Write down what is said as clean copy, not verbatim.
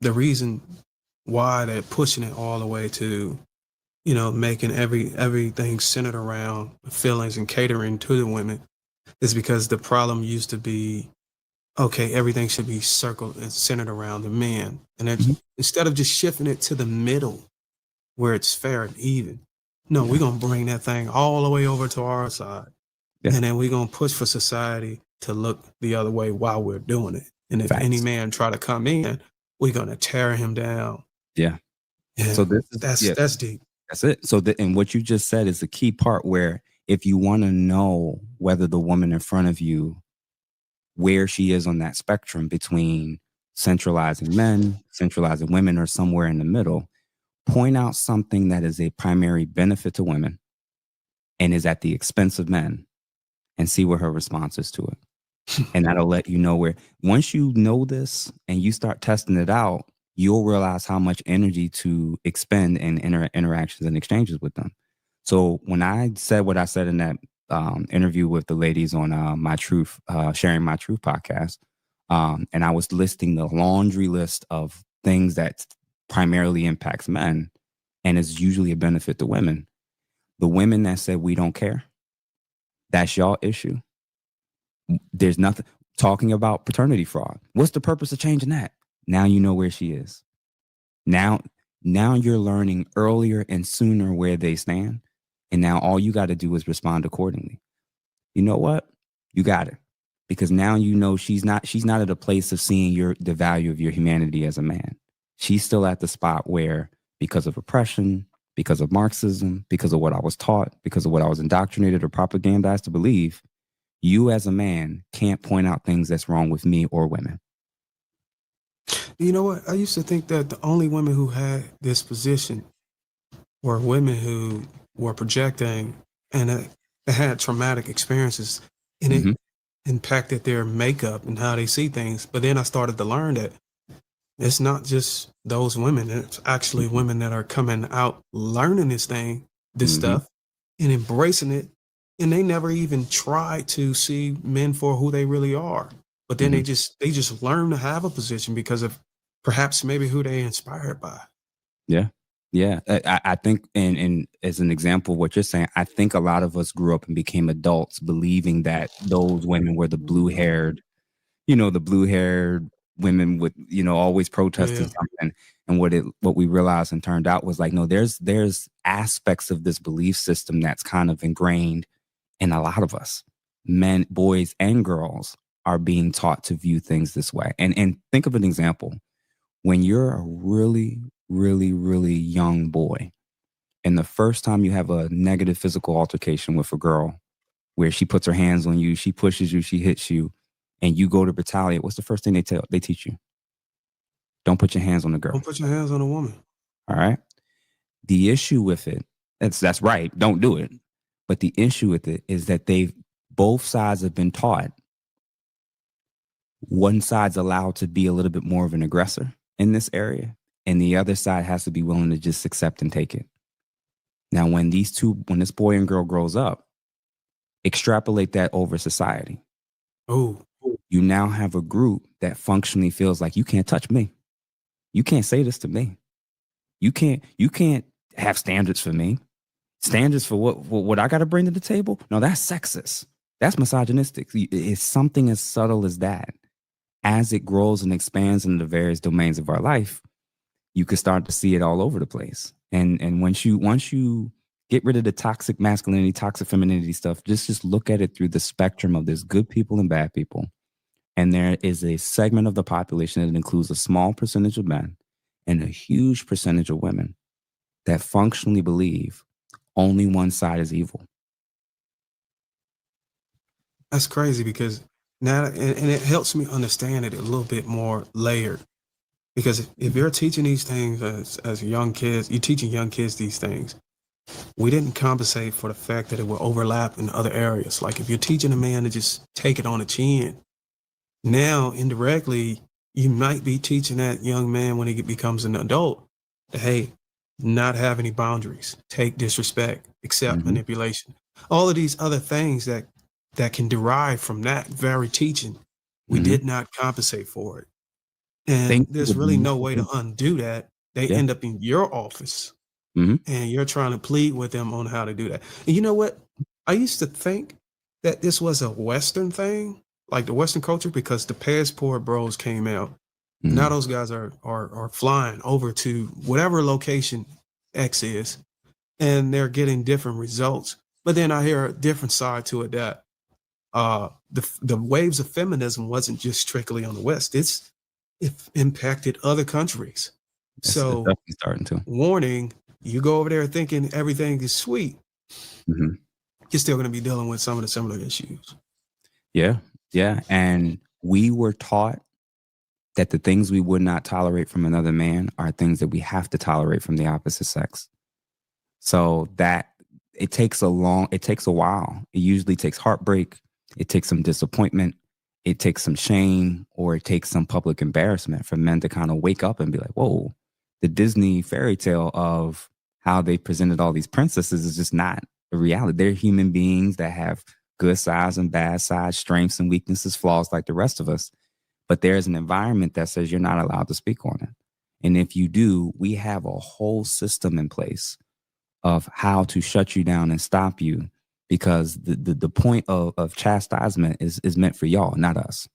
the reason why they're pushing it all the way to, making everything centered around feelings and catering to the women is because the problem used to be, okay, everything should be circled and centered around the men. And then Mhm. instead of just shifting it to the middle where it's fair and even, no, we're going to bring that thing all the way over to our side. Yeah. And then we're going to push for society to look the other way while we're doing it. And if any Facts. man try to come in, we're going to tear him down. Yeah. Yeah, So this is, yeah, that's deep. that's it. So and what you just said is the key part where if you want to know whether the woman in front of you, where she is on that spectrum between centralizing men, centralizing women, or somewhere in the middle, point out something that is a primary benefit to women and is at the expense of men and see what her response is to it. And that'll let you know where, once you know this and you start testing it out, you'll realize how much energy to expend in interactions and exchanges with them. So when I said what I said in that interview with the ladies on My Truth, Sharing My Truth podcast, and I was listing the laundry list of things that primarily impacts men and is usually a benefit to women. The women that said we don't care, that's y'all issue. There's nothing talking about paternity fraud. What's the purpose of changing that? Now you know where she is. Now you're learning earlier and sooner where they stand. And now all you got to do is respond accordingly. You know what? You got it. Because now you know she's not at a place of seeing the value of your humanity as a man. She's still at the spot where, because of oppression, because of Marxism, because of what I was taught, because of what I was indoctrinated or propagandized to believe, you as a man can't point out things that's wrong with me or women. You know what? I used to think that the only women who had this position were women who were projecting and had traumatic experiences, and it Mm-hmm. impacted their makeup and how they see things. But then I started to learn that it's not just those women. It's actually women that are coming out learning this Mm-hmm. stuff, and embracing it. And they never even try to see men for who they really are. But then Mm-hmm. they just learn to have a position because of perhaps maybe who they inspired by. Yeah. Yeah. I think, and as an example of what you're saying, I think a lot of us grew up and became adults believing that those women were the blue-haired women with, always protesting Yeah. something. And what we realized and turned out was like, no, there's aspects of this belief system that's kind of ingrained in a lot of us. Men, boys, and girls are being taught to view things this way. And think of an example. When you're a really, really, really young boy, and the first time you have a negative physical altercation with a girl where she puts her hands on you, she pushes you, she hits you, and you go to retaliate, what's the first thing they teach you? Don't put your hands on the girl. Don't put your hands on a woman. All right. The issue with it, that's right. Don't do it. But the issue with it is that both sides have been taught. One side's allowed to be a little bit more of an aggressor in this area, and the other side has to be willing to just accept and take it. Now, when this boy and girl grows up, extrapolate that over society. Oh, You now have a group that functionally feels like you can't touch me. You can't say this to me. You can't have standards for me. Standards for what I got to bring to the table? No, that's sexist. That's misogynistic. It's something as subtle as that. As it grows and expands into the various domains of our life, you can start to see it all over the place. And once you get rid of the toxic masculinity, toxic femininity stuff, just look at it through the spectrum of there's good people and bad people. And there is a segment of the population that includes a small percentage of men and a huge percentage of women that functionally believe only one side is evil. that's crazy because now, and it helps me understand it a little bit more layered. Because if you're teaching these things as young kids, you're teaching young kids these things. We didn't compensate for the fact that it will overlap in other areas. Like if you're teaching a man to just take it on the chin, now indirectly, you might be teaching that young man when he becomes an adult that, hey, not have any boundaries, take disrespect, accept Mm-hmm. manipulation. All of these other things that can derive from that very teaching, we Mm-hmm. did not compensate for it. And Things there's would really no never way to be. undo that. They Yeah. end up in your office Hmm. and you're trying to plead with them on how to do that. And you know what? I used to think that this was a Western thing, like the Western culture, because the passport bros came out. And now Hmm. those guys are flying over to whatever location X is, and they're getting different results. But then I hear a different side to it that the waves of feminism wasn't just strictly on the West. It impacted other countries. It's So definitely starting to. warning, you go over there thinking everything is sweet, Hmm. you're still going to be dealing with some of the similar issues. Yeah. Yeah. And we were taught that the things we would not tolerate from another man are things that we have to tolerate from the opposite sex. So that it takes a while. It usually takes heartbreak. It takes some disappointment. It takes some shame, or it takes some public embarrassment for men to kind of wake up and be like, whoa, the Disney fairy tale of how they presented all these princesses is just not a reality. They're human beings that have good sides and bad sides, strengths and weaknesses, flaws like the rest of us. But there's an environment that says you're not allowed to speak on it. And if you do, we have a whole system in place of how to shut you down and stop you, because the point of chastisement is meant for y'all, not us.